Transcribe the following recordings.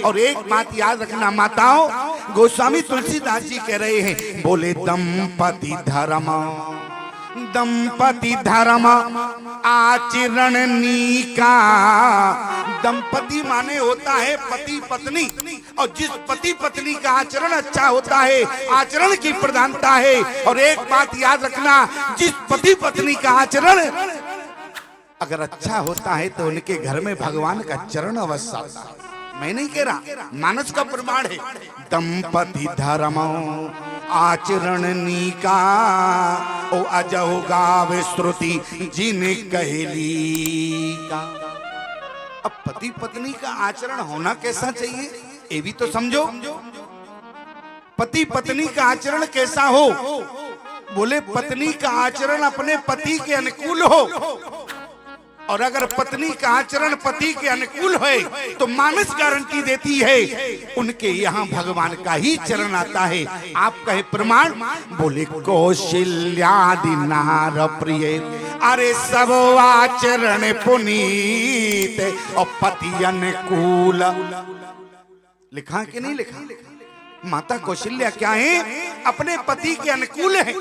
और एक बात याद रखना माताओं, गोस्वामी तुलसीदास जी कह रहे हैं, बोले दंपति धर्म, दंपति धर्म आचरण नीका। दंपति माने होता है पति पत्नी, और जिस पति पत्नी का आचरण अच्छा होता है, आचरण की प्रधानता है। और एक बात याद रखना, जिस पति पत्नी का आचरण अगर अच्छा होता है तो उनके घर में भगवान का चरण अवश्य आता है। मैं नहीं कह रहा, मानस का प्रमाण है। दंपति धर्म आचरण नीका, ओ अजहु गावे श्रुति जिन कहली का। अब पति पत्नी का आचरण होना कैसा चाहिए, ये भी तो समझो। पति पत्नी का आचरण कैसा हो? बोले पत्नी का आचरण अपने पति के अनुकूल हो, और अगर पत्नी का आचरण पति के अनुकूल है तो मानस गारंटी देती है उनके यहाँ भगवान का ही चरण आता है। आप कहे प्रमाण, बोले कौशल्यादि नार प्रिय, अरे सब आचरण पुनीत और पति अनुकूल। लिखा कि नहीं लिखा? माता कौशल्या क्या है? अपने पति के अनुकूल है,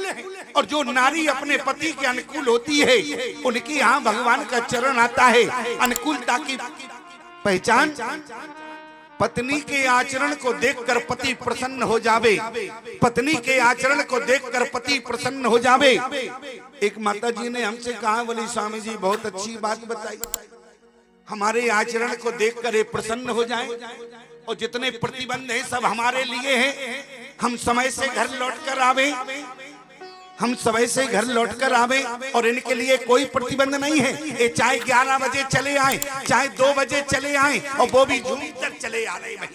और जो नारी अपने पति के अनुकूल होती है उनकी यहाँ भगवान का चरण आता है। अनुकूलता की पहचान, पत्नी के आचरण को देखकर पति प्रसन्न हो जावे, पत्नी के आचरण को देखकर पति प्रसन्न हो जावे। एक माता जी ने हमसे कहा, बोली स्वामी जी बहुत अच्छी बात बताई, हमारे आचरण को देखकर ये प्रसन्न हो जाए, और जितने प्रतिबंध हैं सब हमारे लिए हैं। हम समय से घर लौट कर आवे, हम समय से घर लौट कर आवे, और इनके लिए कोई प्रतिबंध नहीं है। ये चाहे 11 बजे चले आए, चाहे 2 बजे चले आए, और वो भी झूम कर चले आ रहे हैं।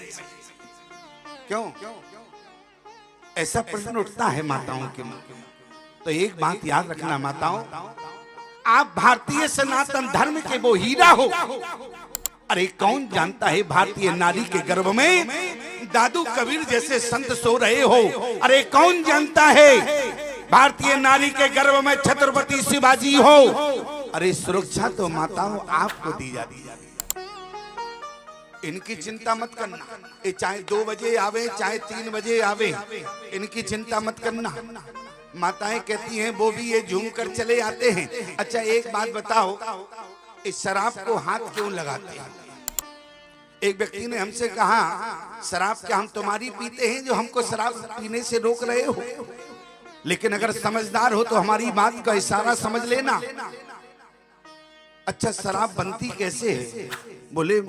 क्यों? ऐसा प्रश्न उठता है माताओं के मुंह। तो एक बात याद रखना माताओं, आप भारतीय सनातन धर्म के वो हीरा हो। अरे कौन जानता है भारतीय नारी के गर्भ में दादू कबीर जैसे संत सो रहे हो? अरे कौन जानता है भारतीय नारी के गर्भ में छत्रपति शिवाजी हो? अरे सुरक्षा तो माताओं आपको दी जाती है, इनकी चिंता मत करना। ये चाहे 2 बजे आवे, चाहे 3 बजे आवे, इनकी चिंता मत करना। माताएं कहती हैं वो भी ये झूम कर चले आते हैं। अच्छा एक बात बताओ, इस शराब को हाथ क्यों लगाते हैं? एक व्यक्ति ने हमसे कहा, शराब क्या हम तुम्हारी पीते हैं जो हमको शराब पीने से रोक रहे हो? लेकिन अगर समझदार हो तो हमारी बात का इशारा समझ लेना। अच्छा शराब बनती कैसे है? बोले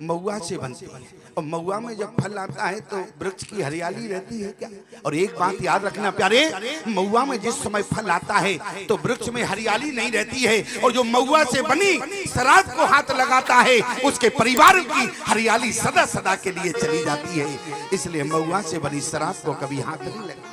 महुआ से बनती है, और महुआ में जब फल आता है तो वृक्ष की हरियाली रहती है क्या? और एक बात याद रखना प्यारे, महुआ में जिस समय फल आता है तो वृक्ष में हरियाली नहीं रहती है, और जो महुआ से बनी शराब को हाथ लगाता है उसके परिवार की हरियाली सदा सदा के लिए चली जाती है। इसलिए महुआ से बनी शराब को कभी हाथ नहीं लगा।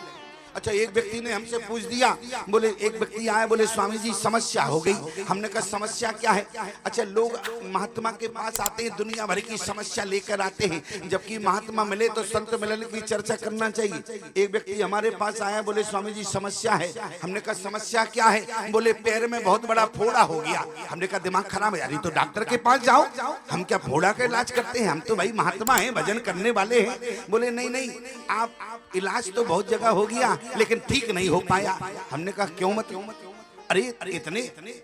अच्छा एक व्यक्ति ने हमसे पूछ दिया, बोले एक व्यक्ति आया, बोले स्वामी जी समस्या हो गई। हमने कहा समस्या क्या है? अच्छा लोग महात्मा के पास आते हैं, दुनिया भर की समस्या लेकर आते हैं, जबकि महात्मा मिले तो संत मिलन की चर्चा करना चाहिए। एक व्यक्ति हमारे पास आया, बोले स्वामी जी समस्या है। हमने कहा समस्या क्या है? बोले पैर में बहुत बड़ा फोड़ा हो गया। हमने कहा दिमाग खराब है यार, तो डॉक्टर के पास जाओ, हम क्या फोड़ा का इलाज करते हैं? हम तो भाई महात्मा हैं, भजन करने वाले हैं। बोले नहीं नहीं, आप इलाज तो बहुत जगह हो गया लेकिन ठीक नहीं हो पाया। हमने कहा क्यों मत? अरे इतने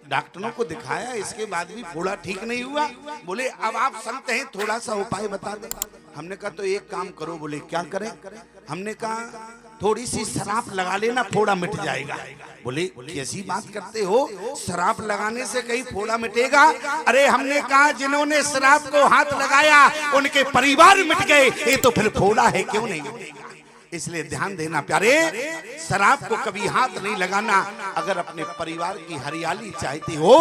डॉक्टरों को दिखाया इसके बाद भी फोड़ा ठीक नहीं हुआ। बोले अब आप संत हैं, थोड़ा सा उपाय बता दे। हमने कहा तो एक काम करो। बोले क्या करें? हमने कहा थोड़ी सी शराब लगा लेना, फोड़ा मिट जाएगा। बोले कैसी बात करते हो, शराब लगाने से कहीं फोड़ा मिटेगा? अरे हमने कहा जिन्होंने शराब को हाथ लगाया उनके परिवार मिट गए, ये तो फिर फोड़ा है, क्यों नहीं मिटेगा? इसलिए ध्यान देना प्यारे, शराब को कभी हाथ नहीं लगाना। अगर अपने परिवार की हरियाली चाहते हो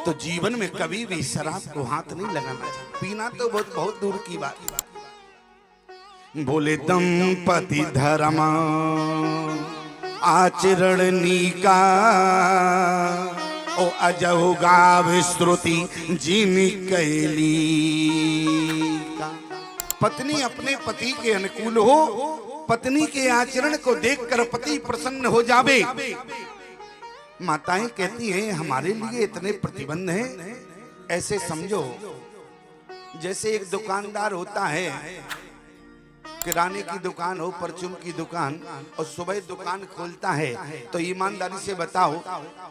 तो जीवन में कभी भी शराब को हाथ नहीं लगाना चाहिए। पीना तो बहुत दूर की बात। बोले दंपति धर्म आचरण नीका, ओ अजहु गावे श्रुति जिन कैली का। पत्नी अपने पति के अनुकूल हो, पत्नी के आचरण को देखकर पति प्रसन्न हो जावे। माताएं कहती हैं हमारे लिए इतने प्रतिबंध हैं। ऐसे समझो जैसे एक दुकानदार होता है, किराने की दुकान हो, परचून की दुकान, और सुबह दुकान खोलता है तो ईमानदारी से बताओ,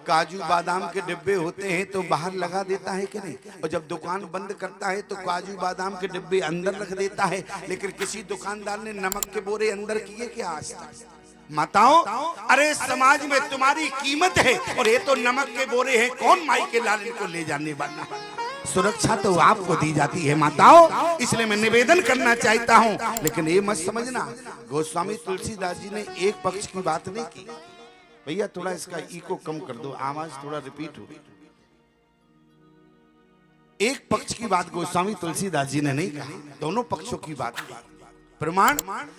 काजू बादाम के डिब्बे होते हैं तो बाहर लगा देता है कि नहीं? और जब दुकान बंद करता है तो काजू बादाम के डिब्बे अंदर रख देता है। लेकिन किसी दुकानदार ने नमक के बोरे अंदर किए क्या आज तक? माताओं, अरे समाज में तुम्हारी कीमत है और ये तो नमक के बोरे हैं, कौन माई के लाल को ले जाने वाला? सुरक्षा तो आपको दी जाती है माताओं, इसलिए मैं निवेदन करना चाहता हूं। लेकिन ये मत समझना, गोस्वामी तुलसीदास जी ने एक पक्ष की बात नहीं की। भैया थोड़ा इसका इको कम कर दो, आवाज थोड़ा रिपीट हो। एक पक्ष की बात गोस्वामी तुलसीदास जी ने नहीं कहा, दोनों पक्षों की बात की। प्रमाण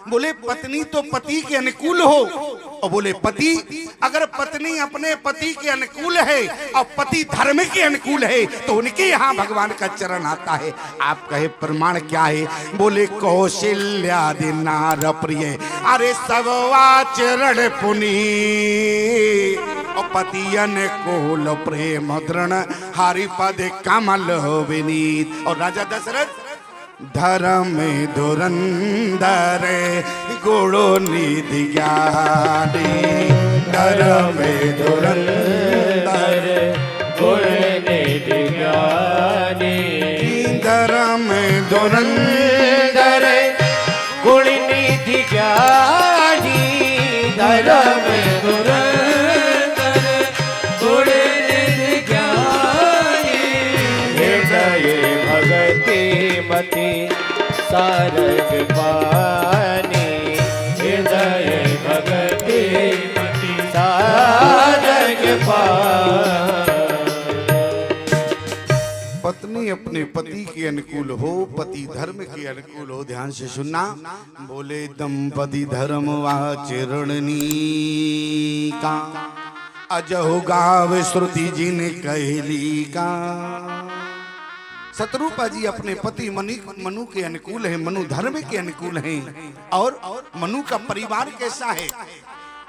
बोले पत्नी तो पति के अनुकूल हो, और बोले पति अगर पत्नी अपने पति के अनुकूल है और पति धर्म के अनुकूल है तो उनके यहाँ भगवान का चरण आता है। आप कहे प्रमाण क्या है? बोले कौशल्यादि नार प्रिय अरे सब आचरण पुनी, और पति अनुकूल प्रेम दृढ़ हरिपद कमल विनीत। और राजा दशरथ धर्म धुरंधर गुणो निधि ज्ञानी, धर्म धुरंधर गुण निधि ज्ञानी, धर्म धुरंधर गुण निधि ज्ञानी, धर्म धुरंधर गुण निधि ज्ञानी, हृदय भगति मति सारग पानी, हृदय भगति मति सारग पानी। पत्नी अपने पति के अनुकूल हो, पति धर्म के अनुकूल हो। ध्यान से सुनना, बोले दंपति धर्म आचरणनी का, अजहु गाव श्रुति जिन कहली का। शत्रुपा जी अपने पति मनु के अनुकूल है, मनु धर्म के अनुकूल हैं। और मनु का परिवार कैसा है?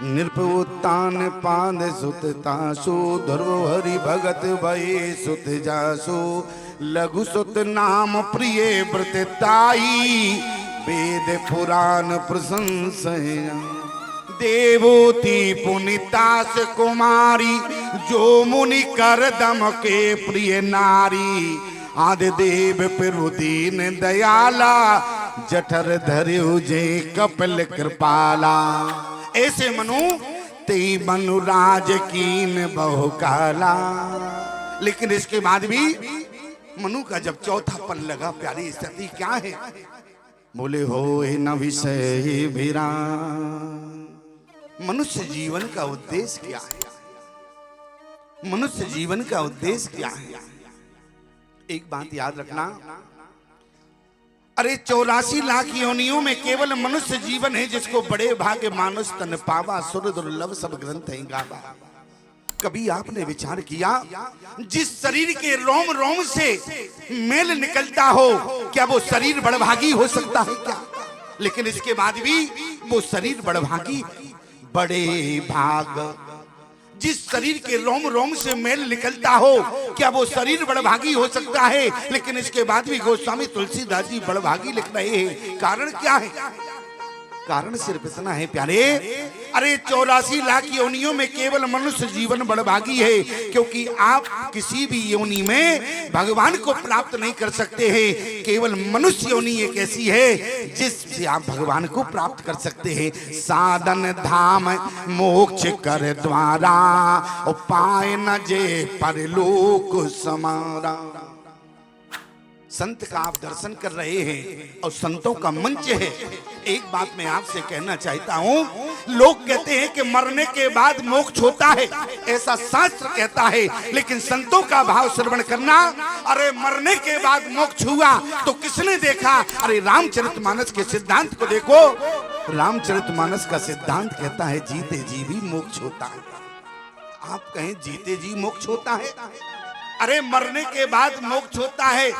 नृपोत्तान पाद सुत तासु, ध्रुव हरि भगत भये सुत जासु, लघु सुत नाम प्रिय व्रत ताई, वेद पुराण प्रशंसया, देवोती पुनितास कुमारी, जो मुनि कर दम के प्रिय नारी, आदि देव पिरुदीन दयाला, जठर धर्यु जे कपिल कृपाला। ऐसे मनु ते मनुराज कीन बहुकाला। लेकिन इसके बाद भी मनु का जब चौथा पल लगा, प्यारी स्थिति क्या है? बोले हो न विषय भिरा। मनुष्य जीवन का उद्देश्य क्या है? मनुष्य जीवन का उद्देश्य क्या है? एक बात याद रखना, अरे 84 लाख योनियों में केवल मनुष्य जीवन है जिसको बड़े भाग्य मानुष तन पावा, सुर दुर्लभ सब ग्रंथ हैं गावा। कभी आपने विचार किया, जिस शरीर के रोम रोम से मेल निकलता हो, क्या वो शरीर बड़भागी हो सकता है क्या? लेकिन इसके बाद भी वो शरीर बड़भागी, बड़े भाग जिस शरीर के रोम रोम से मेल निकलता हो, क्या वो शरीर बड़भागी हो सकता है? लेकिन इसके बाद भी गोस्वामी तुलसीदास जी बड़भागी लिख रहे हैं। कारण क्या है? कारण सिर्फ इतना है प्यारे, अरे 84 लाख योनियों में केवल मनुष्य जीवन बड़भागी है, क्योंकि आप किसी भी योनि में भगवान को प्राप्त नहीं कर सकते हैं। केवल मनुष्य योनि एक ऐसी है जिससे आप भगवान को प्राप्त कर सकते हैं। साधन धाम मोक्ष कर द्वारा, पाए न जे परलोक समारा। संत का आप दर्शन कर रहे हैं और संतों का मंच है। एक बात मैं आपसे कहना चाहता हूं, लोग कहते हैं कि मरने के बाद मोक्ष होता है, ऐसा शास्त्र कहता है, लेकिन संतों का भाव श्रवण करना। अरे मरने के बाद मोक्ष हुआ तो किसने देखा? अरे रामचरितमानस के सिद्धांत को देखो। रामचरितमानस का सिद्धांत कहता है जीते जी भी मोक्ष होता है। आप कहें जीते जी मोक्ष होता है? अरे मरने के बाद मोक्ष होता है,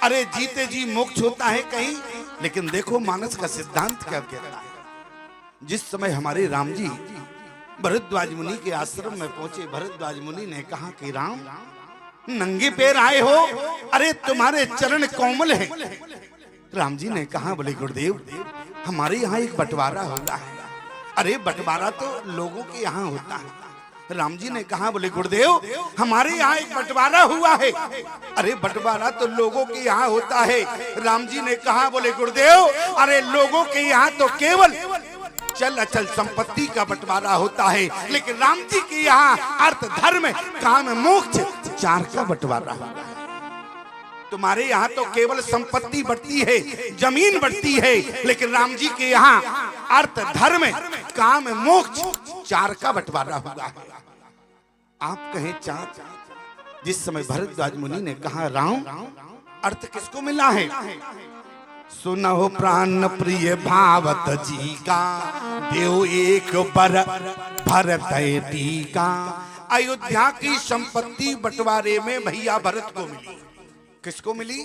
अरे जीते जी मोक्ष होता है कहीं? लेकिन देखो मानस का सिद्धांत क्या कहता है। जिस समय हमारे राम जी भरद्वाज मुनि के आश्रम में पहुंचे, भरद्वाज मुनि ने कहा कि राम नंगे पैर आए हो, अरे तुम्हारे चरण कोमल हैं। राम जी ने कहा, बोले गुरुदेव हमारे यहाँ एक बंटवारा होता है। अरे बंटवारा तो लोगों के यहाँ होता है। राम जी ने कहा, बोले गुरुदेव हमारे यहाँ एक बंटवारा हुआ है। अरे बंटवारा तो लोगों के यहाँ होता है। राम जी ने कहा, बोले गुरुदेव अरे लोगों के यहाँ तो केवल चल अचल संपत्ति का बंटवारा होता है, लेकिन राम जी के यहाँ अर्थ धर्म काम मोक्ष चार का बंटवारा होता है। तुम्हारे यहाँ तो केवल संपत्ति बढ़ती है, जमीन बढ़ती है, लेकिन राम जी के यहाँ अर्थ धर्म काम मोक्ष चार का बंटवारा होगा। आप कहें चार, जिस समय भरद्वाज मुनि ने कहा राम अर्थ किसको मिला है? सुनो प्राण प्रिय भावत जी का, देव एक बर भरत टीका। अयोध्या की संपत्ति बंटवारे में भैया भरत को मिली। किसको मिली?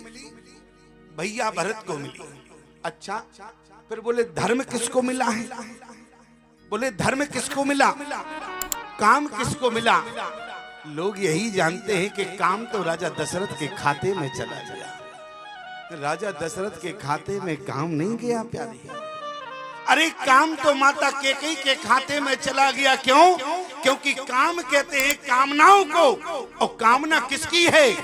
भैया भरत को मिली। अच्छा, फिर बोले धर्म किसको मिला है? बोले धर्म किसको मिला? काम किसको मिला? लोग यही जानते हैं कि काम तो राजा दशरथ के खाते में चला गया। राजा दशरथ के खाते में काम नहीं गया प्यारे। अरे काम तो माता कैकेयी के खाते में चला गया। क्यों? क्योंकि काम कहते हैं कामनाओं को, और कामना किसकी है?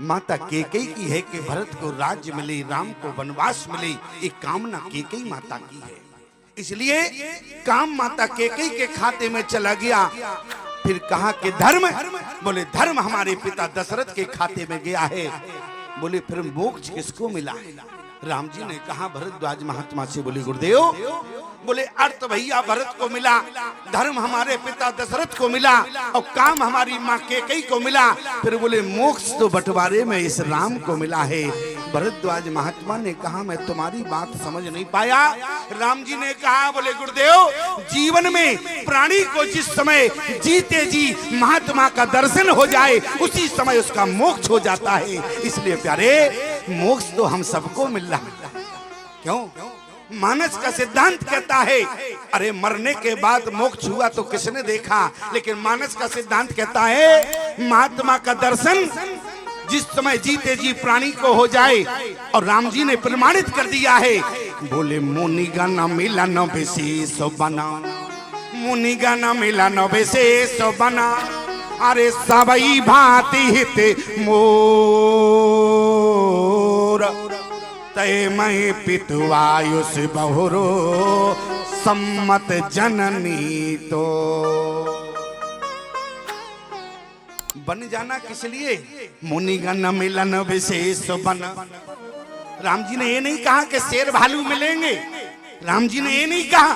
माता कैकेयी की है कि भरत को राज्य मिले, राम को वनवास मिले। एक कामना कैकेयी माता की है, इसलिए काम माता कैकेयी के खाते में चला गया। फिर कहा कि धर्म, बोले धर्म हमारे पिता दशरथ के खाते में गया है। बोले फिर मोक्ष किसको मिला है? राम जी ने कहा भरद्वाज महात्मा से, बोले गुरुदेव बोले अर्थ भैया भरत को मिला, धर्म हमारे पिता दशरथ को मिला, और काम हमारी माँ कैकेयी को मिला। फिर बोले मोक्ष तो बंटवारे में इस राम को मिला है। भरद्वाज महात्मा ने कहा मैं तुम्हारी बात समझ नहीं पाया। राम जी ने कहा, बोले गुरुदेव जीवन में प्राणी को जिस समय जीते जी महात्मा का दर्शन हो जाए, उसी समय उसका मोक्ष हो जाता है। इसलिए प्यारे मोक्ष तो हम सबको मिल रहा है। क्यों? मानस का सिद्धांत कहता है अरे मरने के बाद मोक्ष हुआ तो किसने देखा, लेकिन मानस का सिद्धांत कहता है महात्मा का दर्शन जिस समय जीते जी प्राणी को हो जाए। और राम जी ने प्रमाणित कर दिया है, बोले मुनिगा न मिला न विशेष बना, मुनिगा न मिला न विशेष बना। अरे सबई भांति हित मोर, तय मई पितुआयुष बहुरो सम्मत जननी। तो बन जाना किस लिए? मुनिगण मिलन विशेष बन। राम जी ने ये नहीं कहा कि शेर भालू मिलेंगे। राम जी ने ये नहीं कहा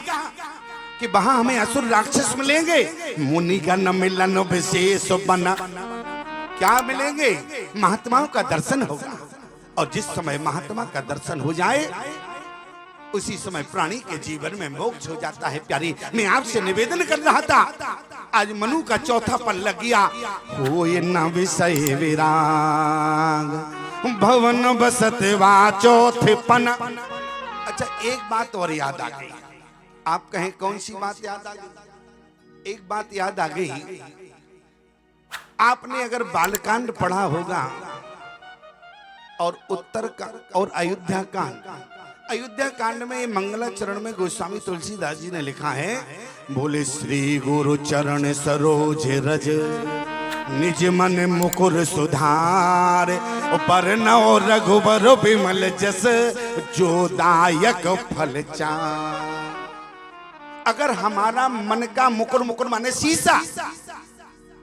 कि वहां हमें असुर राक्षस मिलेंगे। मुनिगण मिलन विशेष बन, क्या मिलेंगे? महात्माओं का दर्शन होगा, और जिस समय महात्मा का दर्शन हो जाए उसी समय प्राणी के जीवन में मोक्ष हो जाता है। प्यारी मैं आपसे निवेदन कर रहा था, आज मनु का चौथा पल लग गया, होए न विषय विराग भवन बसत वा चौथे पन। अच्छा एक बात और याद आ गई। आप कहें कौन सी बात याद आ गई? एक बात याद आ गई, आपने अगर बालकांड पढ़ा होगा और उत्तर का और अयोध्या कांड, अयोध्या कांड में मंगलाचरण में गोस्वामी तुलसीदास जी ने लिखा है, बोले श्री गुरु चरण सरोज रज निज मन मुकुर सुधार, पर नौ रघुबर विमल जस जो दायक फल चार। अगर हमारा मन का मुकुर, मुकुर माने शीशा,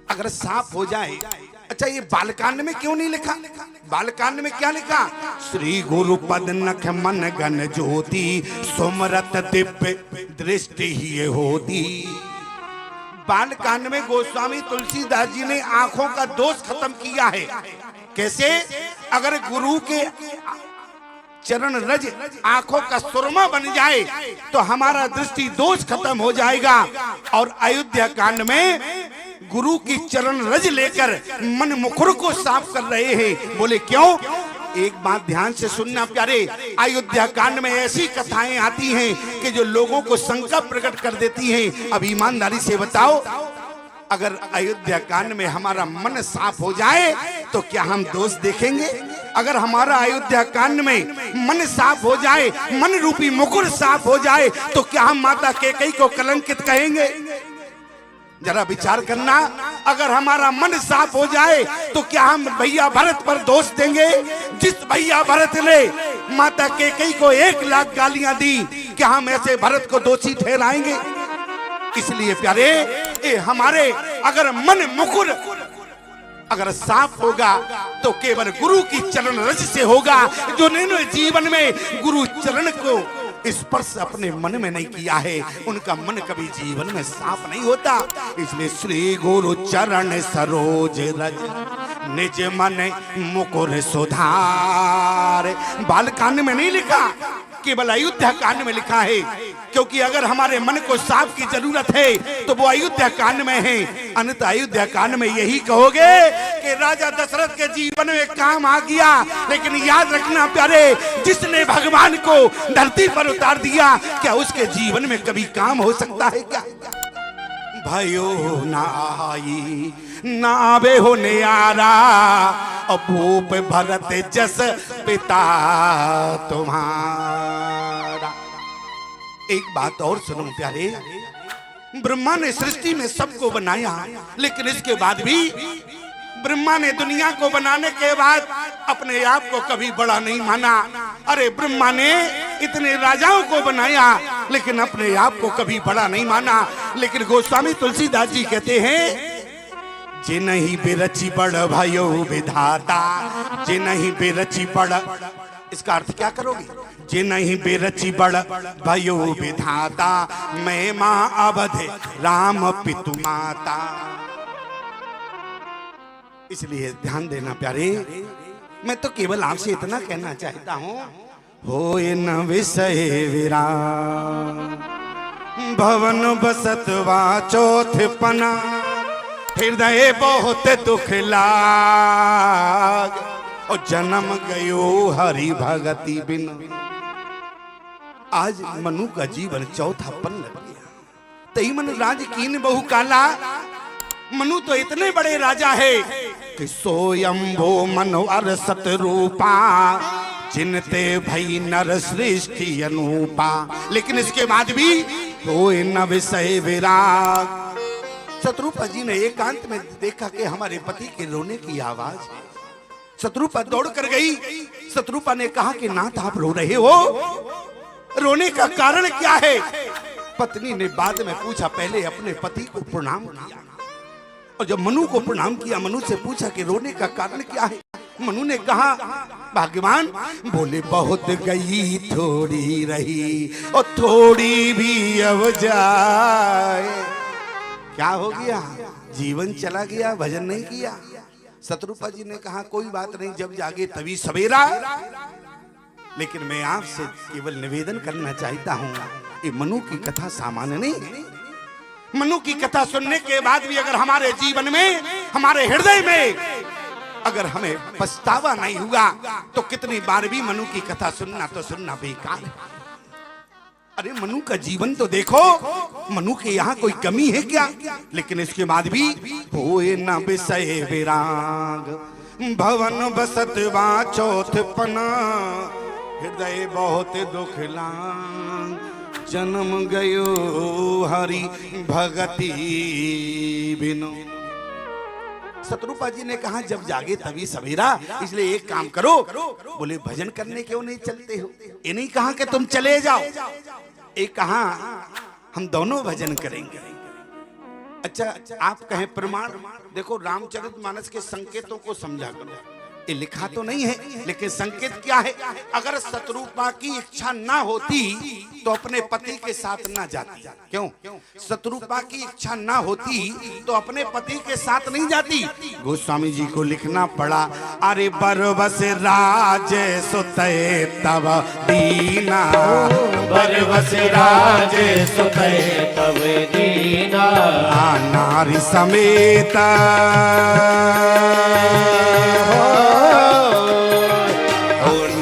अगर साफ हो जाए। अच्छा ये बालकांड में क्यों नहीं लिखा? बालकांड में क्या लिखा? श्री गुरु पद नख मन गण ज्योति सुमरत दिव्य दृष्टि ही होती। बालकांड में गोस्वामी तुलसीदास जी ने आंखों का दोष खत्म किया है। कैसे? अगर गुरु के चरण रज आंखों का सुरमा बन जाए तो हमारा दृष्टि दोष खत्म हो जाएगा। और अयोध्या कांड में गुरु की चरण रज लेकर मन मुकुर को साफ कर रहे हैं। बोले क्यों? एक बात ध्यान से सुनना प्यारे, अयोध्या कांड में ऐसी कथाएं आती हैं कि जो लोगों को शंका प्रकट कर देती हैं। अब ईमानदारी से बताओ, अगर अयोध्या कांड में हमारा मन साफ हो जाए तो क्या हम दोष देखेंगे? अगर हमारा अयोध्या कांड में मन साफ हो जाए, मन रूपी मुकुट साफ हो जाए, तो क्या हम माता कैकेयी को कलंकित कहेंगे? जरा विचार करना। अगर हमारा मन साफ हो जाए तो क्या हम भैया भरत पर दोष देंगे? जिस भैया भरत ने माता कैकेयी को 1 लाख गालियां दी, क्या हम ऐसे भरत को दोषी ठहराएंगे? इसलिए प्यारे, हमारे अगर मन मुकुर अगर साफ होगा तो केवल गुरु की चरण रज से होगा। जो जिन्होंने जीवन में गुरु चरण को स्पर्श अपने मन में नहीं किया है, उनका मन कभी जीवन में साफ नहीं होता। इसलिए श्री गुरु चरण सरोज रज निज मन मुकुर सुधार। बालकांड में नहीं लिखा, केवल अयोध्या कांड में लिखा है। क्योंकि अगर हमारे मन को साफ की जरूरत है तो वो अयोध्या कांड में है। अन्यथा अयोध्या कांड में यही कहोगे कि राजा दशरथ के जीवन में काम आ गया। लेकिन याद रखना प्यारे, जिसने भगवान को धरती पर उतार दिया, क्या उसके जीवन में कभी काम हो सकता है क्या? भयो ना आई नावे हो न्यारा, भूप भरत जस पिता तुम्हारा। एक बात और सुनो प्यारे, ब्रह्मा ने सृष्टि में सबको बनाया, लेकिन इसके बाद भी ब्रह्मा ने दुनिया को बनाने के बाद अपने आप को कभी बड़ा नहीं माना। अरे ब्रह्मा ने इतने राजाओं को बनाया, लेकिन अपने आप को कभी बड़ा नहीं माना। लेकिन गोस्वामी तुलसीदास जी कहते हैं, जे नहीं बेरची बड़ भयो विधाता, जे नहीं बेरची बड़, इसका अर्थ क्या करोगे? जे नहीं बेरची बड़ भयो विधाता, मैं माँ अवध राम पितु माता। इसलिए ध्यान देना प्यारे, मैं तो केवल आपसे इतना कहना चाहता हूँ, होए न विषय विराम, भवन बसत वाचोथ पना, हृदय बहुत दुख लाग, और जन्म गयो हरि भगति बिन। आज मनु का जीवन चौथा पन लग गया। तई मन राज कीन बहु काला। मनु तो इतने बड़े राजा है कि सोयंभो मनु अरसत रूपा, जिनते भई नर सृष्टि अनूपा। लेकिन इसके बाद भी होए न विषय विराग। शत्रुपा जी ने एकांत में देखा कि हमारे पति के रोने की आवाज है। शत्रुपा दौड़ कर गई। शत्रुपा ने कहा कि नाथ आप रो रहे हो, रोने का कारण क्या है? पत्नी ने बाद में पूछा, पहले अपने पति को प्रणाम किया, और जब मनु को प्रणाम किया, मनु से पूछा कि रोने का कारण क्या है? मनु ने कहा, भाग्यवान बोले बहुत गई थोड़ी रही, और थोड़ी भी अब जाए। क्या हो गया? जीवन चला गया, भजन नहीं किया। शत्रुपा जी ने कहा, कोई बात नहीं, जब जागे तभी सवेरा। लेकिन मैं आपसे केवल निवेदन करना चाहता हूँ, ये मनु की कथा सामान्य नहीं है। मनु की कथा सुनने के बाद भी अगर हमारे जीवन में, हमारे हृदय में अगर हमें पछतावा नहीं हुआ, तो कितनी बार भी मनु की कथा सुनना बेकार है। अरे मनु का जीवन तो देखो, मनु के यहाँ कोई कमी है क्या? लेकिन इसके बाद भी होए न विषय विराग, भवन बसत वाचोथ पना, हृदय बहुत दुख लाग, जन्म गयो हरि भगति बिनु। शत्रुपा जी ने कहा, जब जागे तभी सवेरा, इसलिए एक काम करो। बोले भजन करने क्यों नहीं चलते हो? ये नहीं कहा कि तुम चले जाओ, एक कहा हम दोनों भजन करेंगे। अच्छा आप कहें प्रमाण? देखो रामचरितमानस के संकेतों को समझा करो। ये लिखा तो नहीं है, लेकिन संकेत क्या है? अगर शत्रुपा की इच्छा ना होती तो अपने पति के साथ ना जाती। क्यों? शत्रुपा की इच्छा ना होती तो अपने पति के साथ नहीं जाती। गोस्वामी जी को लिखना पड़ा, अरे बरबस राज सुतय तब दीना, बरबस राज सुतय तब दीना, नारी समेत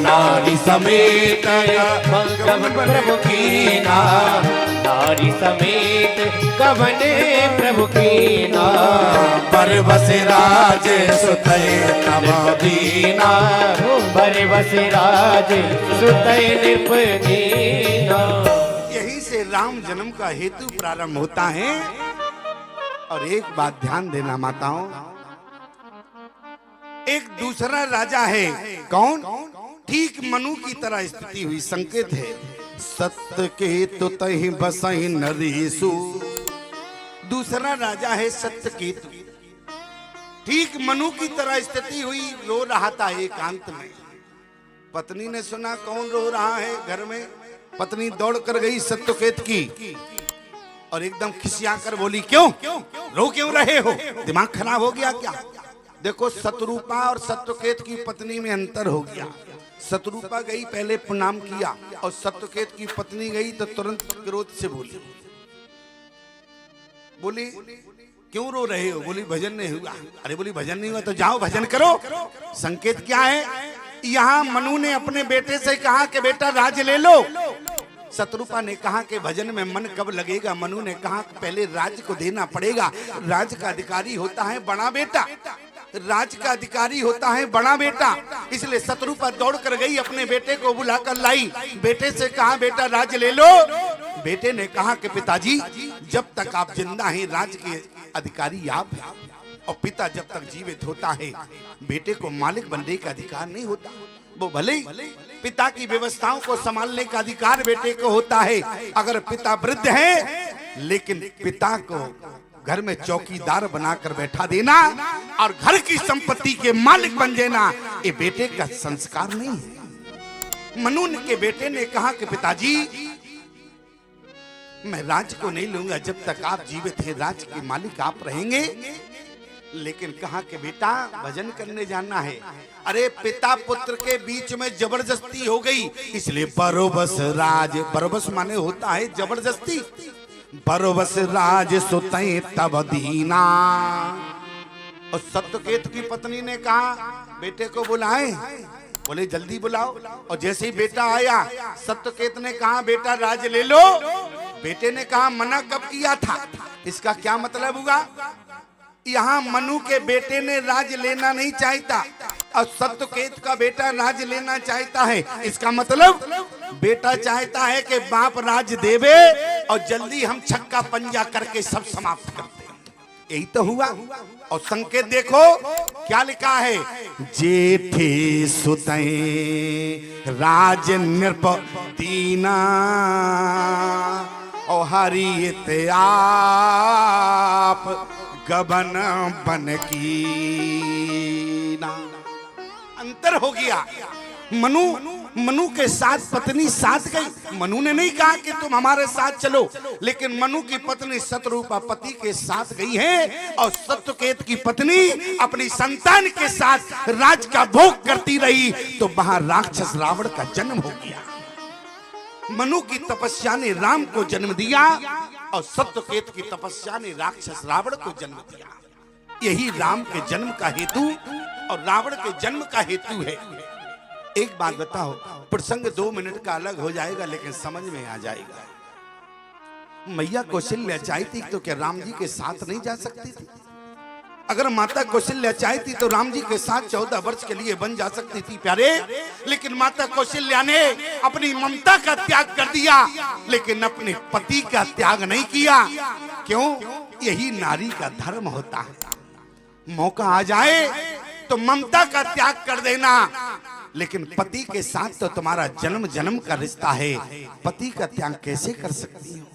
नारी समेत प्रभु कीना, नारी समेत कवने प्रभु कीना परवस राज सुतय तब दीना बरबस राज सुतय नृप दीना। यहीं से राम जन्म का हेतु प्रारंभ होता है। और एक बात ध्यान देना माताओं, एक दूसरा राजा है, कौन? ठीक मनु की तरह स्थिति हुई, संकेत है सत्य के तो तहि बसहि नरीसु। दूसरा राजा है सत्यकेतु, ठीक मनु की तरह स्थिति हुई, रो रहा था एकांत में। पत्नी ने सुना कौन रो रहा है घर में, पत्नी दौड़ कर गई सत्यकेत की और एकदम खिसिया कर बोली, क्यों रो क्यों रहे हो, दिमाग खराब हो गया क्या? देखो शत्रुपा और सत्यकेत की पत्नी में अंतर हो गया। शत्रुपा गई पहले प्रणाम किया और सत्यकेत की पत्नी गई तो तुरंत क्रोध से बोली क्यों रो रहे हो? बोली भजन नहीं हुआ। अरे बोली भजन नहीं हुआ तो जाओ भजन करो। संकेत क्या है? यहाँ मनु ने अपने बेटे से कहा कि बेटा राज ले लो। शत्रुपा ने कहा कि भजन में मन कब लगेगा। मनु ने कहा कि पहले राज को देना पड़ेगा, राज का अधिकारी होता है बड़ा बेटा, राज का अधिकारी होता है बड़ा बेटा। इसलिए शत्रुपा दौड़ कर गई, अपने बेटे को बुलाकर लाई, बेटे से कहा बेटा राज ले लो। बेटे ने कहा कि पिताजी जब तक आप जिंदा हैं राज के अधिकारी आप हैं, और पिता जब तक जीवित होता है बेटे को मालिक बनने का अधिकार नहीं होता। वो भले पिता की व्यवस्थाओं को संभालने का अधिकार बेटे को होता है, अगर पिता वृद्ध है, लेकिन पिता को घर में चौकीदार बनाकर बैठा देना और घर की संपत्ति के मालिक बन जाना, ये बेटे का संस्कार नहीं है। मनु के बेटे ने कहा कि पिताजी मैं राज को नहीं लूंगा, जब तक आप जीवित हैं राज के मालिक आप रहेंगे। लेकिन कहा कि बेटा भजन करने जाना है। अरे पिता पुत्र के बीच में जबरदस्ती हो गई, इसलिए बरोबस राज, बरोबस माने होता है जबरदस्ती, बरोबस राज सुतई तब दीना। और सत्यकेत की पत्नी ने कहा बेटे को बुलाए, बोले जल्दी बुलाओ। और जैसे ही बेटा आया सत्यकेत ने कहा बेटा राज ले लो। बेटे ने कहा मना कब किया था? इसका क्या मतलब हुआ? यहाँ मनु के बेटे ने राज लेना नहीं चाहता और सत्यकेत का बेटा राज लेना चाहता है। इसका मतलब बेटा चाहता है कि बाप राज देवे और जल्दी हम छक्का पंजा करके सब समाप्त करते हैं। यही तो हुआ। और संकेत देखो क्या लिखा है, जेठे सुतई राज नृप दीना और हरित आप गबन बन की ना। अंतर हो गया। मनु के साथ पत्नी साथ गई। मनु ने नहीं कहा कि तुम हमारे साथ चलो, लेकिन मनु की पत्नी शत्रुपा पति के साथ गई है और सत्यकेत की पत्नी अपनी संतान के साथ राज का भोग करती रही। तो वहां राक्षस रावण का जन्म हो गया। मनु की तपस्या ने राम को जन्म दिया और सत्यकेत की तपस्या ने राक्षस रावण को जन्म दिया। यही राम के जन्म का हेतु और रावण के जन्म का हेतु है। एक बात बताओ, प्रसंग 2 मिनट का अलग हो जाएगा लेकिन समझ में आ जाएगा। मैया कौशल्या चाहती तो क्या राम जी के साथ नहीं जा सकती थी? अगर माता कौशल्या चाहती तो राम जी के साथ 14 वर्ष के लिए बन जा सकती थी प्यारे। लेकिन माता कौशल्या ने अपनी ममता का त्याग कर दिया, लेकिन अपने पति का त्याग नहीं किया। क्यों? यही नारी का धर्म होता है। मौका आ जाए तो ममता का त्याग कर देना, लेकिन पति के साथ तो तुम्हारा जन्म जन्म का रिश्ता है, पति का त्याग कैसे कर सकती हो?